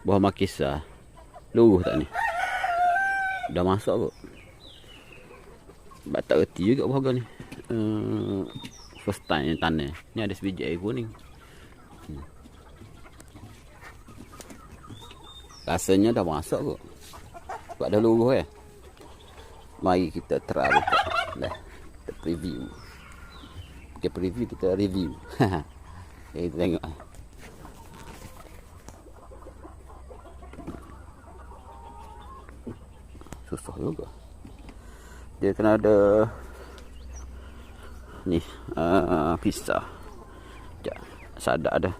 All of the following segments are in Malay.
Buah makisa. Luruh tak ni? Dah masak kot. Sebab tak reti juga buah ni. First time yang tanah. Ni ada sebiji air kuning. Rasanya dah masak kot. Sebab dah luruh eh. Mari kita try buka. Dah. Kita preview. Bukan preview, kita review. Kita tengok. Susah juga. Dia kena ada ni pisah. Sekejap. Sadak ada.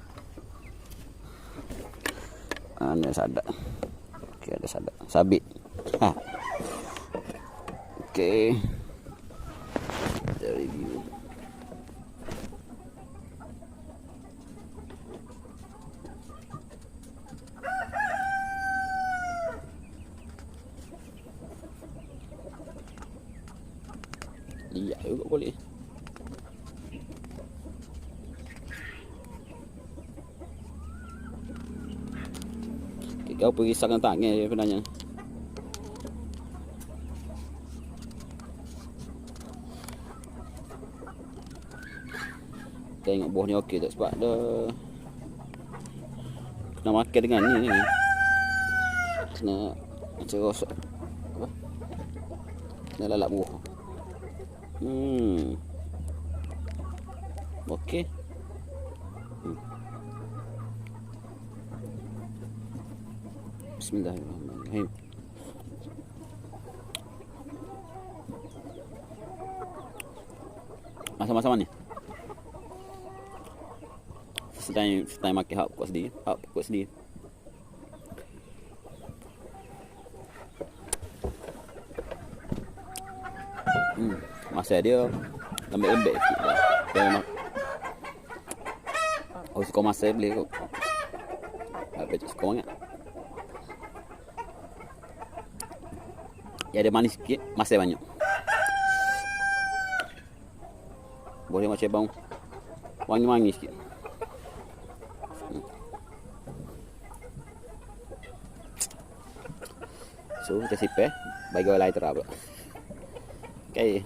Ada sadak. Okey, ada sadak. Sabit. Ha. Okey. Kita review. Lihat juga boleh. Okay, kau pergi risaukan tangan dia sebenarnya. Tengok buah ni okey tak, sebab dia kena makan dengan ni. Kena macam rosak. Apa? Kena lalap buah. Okey. Bismillahirrahmanirrahim. Masa-masa ni. Sedang makan hak pokok sedih. Masa dia lembek-lembek sikit dah. Dia memang suka masa boleh kot. Baca suka banget. Ya, dia manis sikit, masa banyak. Boleh macam bau wangi-wangi sikit. So, kita sipeh bagi orang lain terap. Okay.